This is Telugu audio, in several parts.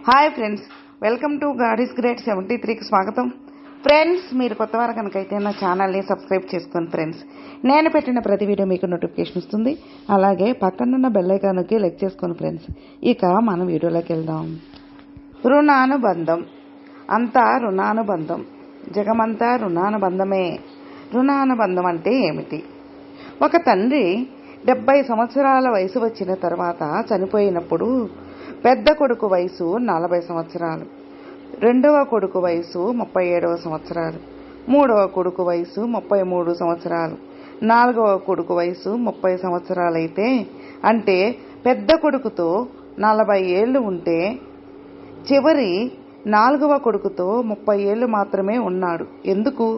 Hi friends, welcome to God is great 73కి స్వాగతం. ఫ్రెండ్స్, మీరు కొత్త వారు కనుకైతే నా ఛానల్ని సబ్స్క్రైబ్ చేసుకోండి ఫ్రెండ్స్. నేను పెట్టిన ప్రతి వీడియో మీకు నోటిఫికేషన్ వస్తుంది. అలాగే పక్కనున్న బెల్ ఐకాన్కి క్లిక్ చేసుకోండి ఫ్రెండ్స్. ఇక మన వీడియోలోకి వెళ్దాం. రుణానుబంధం. అంతా రుణానుబంధం, జగమంతా రుణానుబంధమే. రుణానుబంధం అంటే ఏమిటి? ఒక తండ్రి 70 సంవత్సరాల వయసు వచ్చిన తర్వాత చనిపోయినప్పుడు పెద్ద కొడుకు వయసు 40 సంవత్సరాలు, రెండవ కొడుకు వయసు 37వ సంవత్సరాలు, మూడవ కొడుకు వయసు 33 సంవత్సరాలు, నాలుగవ కొడుకు వయసు 30 సంవత్సరాలైతే, అంటే పెద్ద కొడుకుతో 40 ఏళ్ళు ఉంటే చివరి నాలుగవ కొడుకుతో 30 ఏళ్ళు మాత్రమే ఉన్నాడు. ఎందుకు?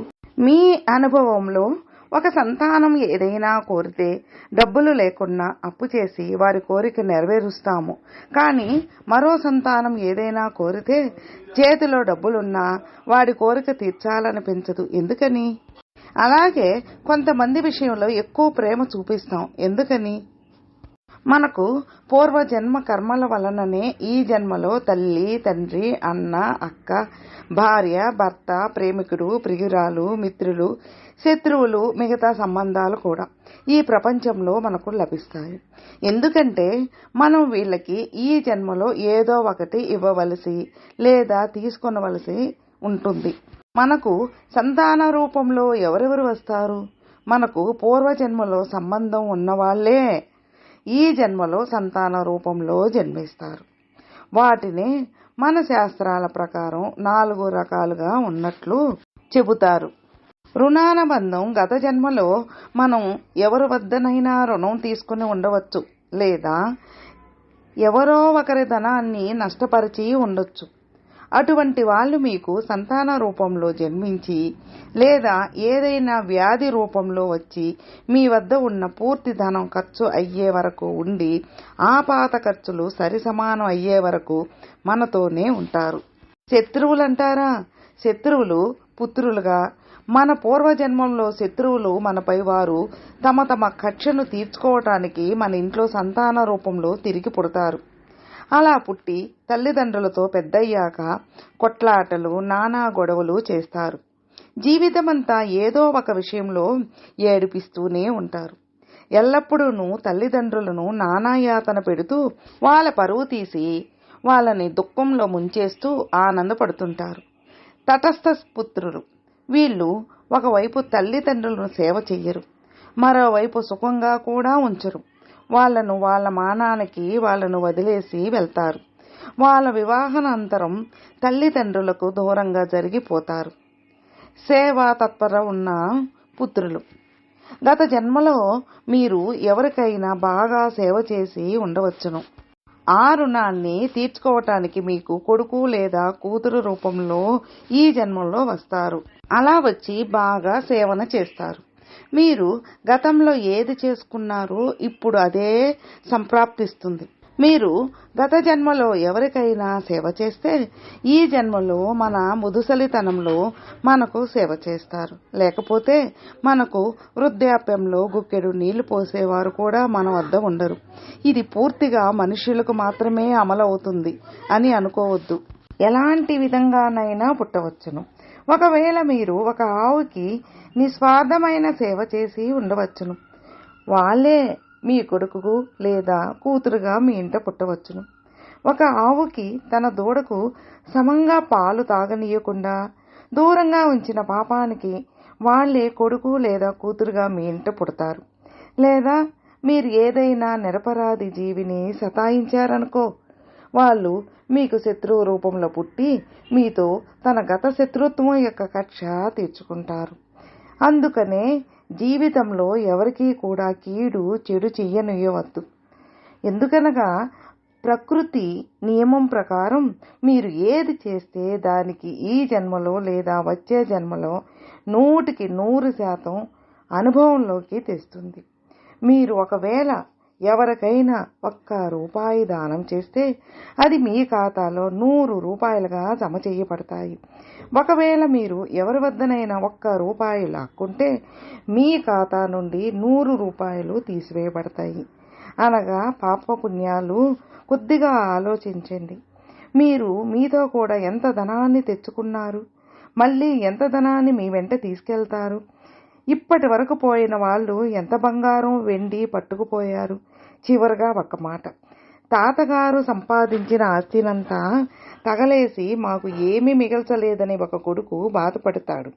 మీ అనుభవంలో ఒక సంతానం ఏదైనా కోరితే డబ్బులు లేకున్నా అప్పు చేసి వారి కోరిక నెరవేరుస్తాము. కానీ మరో సంతానం ఏదైనా కోరితే చేతిలో డబ్బులున్నా వాడి కోరిక తీర్చాలనిపించదు. ఎందుకని? అలాగే కొంతమంది విషయంలో ఎక్కువ ప్రేమ చూపిస్తాం. ఎందుకని? మనకు పూర్వజన్మ కర్మల వలననే ఈ జన్మలో తల్లి, తండ్రి, అన్న, అక్క, భార్య, భర్త, ప్రేమికుడు, ప్రియురాలు, మిత్రులు, శత్రువులు, మిగతా సంబంధాలు కూడా ఈ ప్రపంచంలో మనకు లభిస్తాయి. ఎందుకంటే మనం వీళ్ళకి ఈ జన్మలో ఏదో ఒకటి ఇవ్వవలసి లేదా తీసుకొనవలసి ఉంటుంది. మనకు సంతాన రూపంలో ఎవరెవరు వస్తారు? మనకు పూర్వజన్మలో సంబంధం ఉన్నవాళ్లే ఈ జన్మలో సంతాన రూపంలో జన్మిస్తారు. వాటిని మన శాస్త్రాల ప్రకారం 4 రకాలుగా ఉన్నట్లు చెబుతారు. రుణానుబంధం. గత జన్మలో మనం ఎవరి వద్దనైనా రుణం తీసుకుని ఉండవచ్చు, లేదా ఎవరో ఒకరి ధనాన్ని నష్టపరిచి ఉండొచ్చు. అటువంటి వాళ్ళు మీకు సంతాన రూపంలో జన్మించి లేదా ఏదైనా వ్యాధి రూపంలో వచ్చి మీ వద్ద ఉన్న పూర్తి ధనం ఖర్చు అయ్యే వరకు ఉండి ఆ పాత ఖర్చులు సరిసమానం అయ్యే వరకు మనతోనే ఉంటారు. శత్రువులంటారా? శత్రువులు పుత్రులుగా, మన పూర్వజన్మంలో శత్రువులు మనపై వారు తమ తమ కక్షను తీర్చుకోవటానికి మన ఇంట్లో సంతాన రూపంలో తిరిగి పుడతారు. అలా పుట్టి తల్లిదండ్రులతో పెద్దయ్యాక కొట్లాటలు, నానా గొడవలు చేస్తారు. జీవితమంతా ఏదో ఒక విషయంలో ఏడిపిస్తూనే ఉంటారు. ఎల్లప్పుడూ తల్లిదండ్రులను నానాయాతన పెడుతూ వాళ్ళ పరువు తీసి వాళ్ళని దుఃఖంలో ముంచేస్తూ ఆనందపడుతుంటారు. తటస్థ పుత్రులు. వీళ్ళు ఒకవైపు తల్లిదండ్రులను సేవ చెయ్యరు, మరోవైపు సుఖంగా కూడా ఉంచరు. వాళ్ళ మానానికి వాళ్ళను వదిలేసి వెళ్తారు. వాళ్ళ వివాహానంతరం తల్లిదండ్రులకు దూరంగా జరిగిపోతారు. సేవా తత్పర ఉన్న పుత్రులు. గత జన్మలో మీరు ఎవరికైనా బాగా సేవ చేసి ఉండవచ్చును. ఆ రుణాన్ని తీర్చుకోవటానికి మీకు కొడుకు లేదా కూతురు రూపంలో ఈ జన్మలో వస్తారు. అలా వచ్చి బాగా సేవన చేస్తారు. మీరు గతంలో ఏది చేసుకున్నారో ఇప్పుడు అదే సంప్రాప్తిస్తుంది. మీరు గత జన్మలో ఎవరికైనా సేవ చేస్తే ఈ జన్మలో మన ముదుసలితనంలో మనకు సేవ చేస్తారు. లేకపోతే మనకు వృద్ధాప్యంలో గుక్కెడు నీళ్లు పోసేవారు కూడా మన వద్ద ఉండరు. ఇది పూర్తిగా మనుషులకు మాత్రమే అమలవుతుంది అని అనుకోవద్దు. ఎలాంటి విధంగానైనా పుట్టవచ్చును. ఒకవేళ మీరు ఒక ఆవుకి నిస్వార్థమైన సేవ చేసి ఉండవచ్చును. వాళ్ళే మీ కొడుకు లేదా కూతురుగా మీ ఇంట పుట్టవచ్చును. ఒక ఆవుకి తన దూడకు సమంగా పాలు తాగనీయకుండా దూరంగా ఉంచిన పాపానికి వాళ్ళే కొడుకు లేదా కూతురుగా మీ ఇంట పుడతారు. లేదా మీరు ఏదైనా నిరపరాధి జీవిని సతాయించారనుకో, వాళ్ళు మీకు శత్రువు రూపంలో పుట్టి మీతో తన గత శత్రుత్వం యొక్క కక్ష తీర్చుకుంటారు. అందుకనే జీవితంలో ఎవరికీ కూడా కీడు చెడు చెయ్యనివ్వవద్దు. ఎందుకనగా ప్రకృతి నియమం ప్రకారం మీరు ఏది చేస్తే దానికి ఈ జన్మలో లేదా వచ్చే జన్మలో 100కి 100% అనుభవంలోకి తెస్తుంది. మీరు ఒకవేళ ఎవరికైనా ₹1 దానం చేస్తే అది మీ ఖాతాలో ₹100గా జమ చేయబడతాయి. ఒకవేళ మీరు ఎవరి వద్దనైనా ₹1 లాక్కుంటే మీ ఖాతా నుండి ₹100 తీసివేయబడతాయి. అనగా పాపపుణ్యాలు కొద్దిగా ఆలోచించండి. మీరు మీతో కూడా ఎంత ధనాన్ని తెచ్చుకున్నారు, మళ్ళీ ఎంత ధనాన్ని మీ వెంట తీసుకెళ్తారు? ఇప్పటి వరకు పోయిన వాళ్ళు ఎంత బంగారం వెండి పట్టుకుపోయారు? చివరగా ఒక్క మాట, తాతగారు సంపాదించిన ఆస్తినంతా తగలేసి మాకు ఏమీ మిగల్చలేదని ఒక కొడుకు బాధపడతాడు.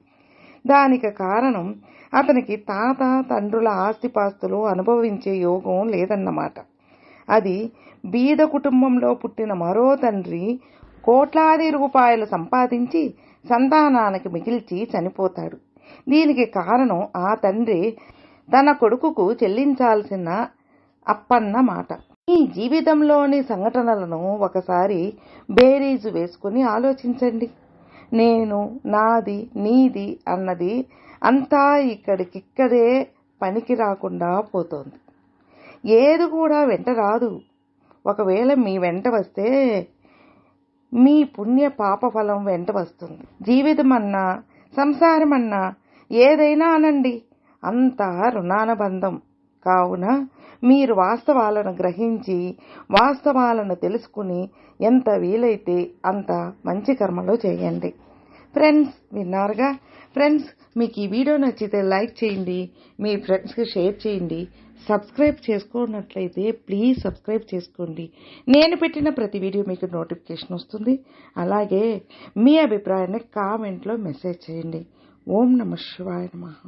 దానికి కారణం అతనికి తాత తండ్రుల ఆస్తిపాస్తులు అనుభవించే యోగం లేదన్నమాట. అది బీద కుటుంబంలో పుట్టిన మరో తండ్రి కోట్లాది రూపాయలు సంపాదించి సంతానానికి మిగిల్చి చనిపోతాడు. దీనికి కారణం ఆ తండ్రి తన కొడుకుకు చెల్లించాల్సిన అప్పన్నమాట. మీ జీవితంలోని సంఘటనలను ఒకసారి బేరీజు వేసుకుని ఆలోచించండి. నేను, నాది, నీది అన్నది అంతా ఇక్కడికిక్కడే పనికి రాకుండా పోతోంది. ఏది కూడా వెంట రాదు. ఒకవేళ మీ వెంట వస్తే మీ పుణ్య పాప ఫలం వెంట వస్తుంది. జీవితం అన్నా సంసారం అన్నా ఏదైనా అనండి, అంతా రుణానుబంధం. కావున మీరు వాస్తవాలను గ్రహించి వాస్తవాలను తెలుసుకుని ఎంత వీలైతే అంత మంచి కర్మలు చేయండి. ఫ్రెండ్స్, విన్నారుగా. ఫ్రెండ్స్, మీకు ఈ వీడియో నచ్చితే లైక్ చేయండి, మీ ఫ్రెండ్స్కి షేర్ చేయండి. సబ్స్క్రైబ్ చేసుకున్నట్లయితే ప్లీజ్ సబ్స్క్రైబ్ చేసుకోండి. నేను పెట్టిన ప్రతి వీడియో మీకు నోటిఫికేషన్ వస్తుంది. అలాగే మీ అభిప్రాయాన్ని కామెంట్లో మెసేజ్ చేయండి. ఓం నమః శివాయ నమః.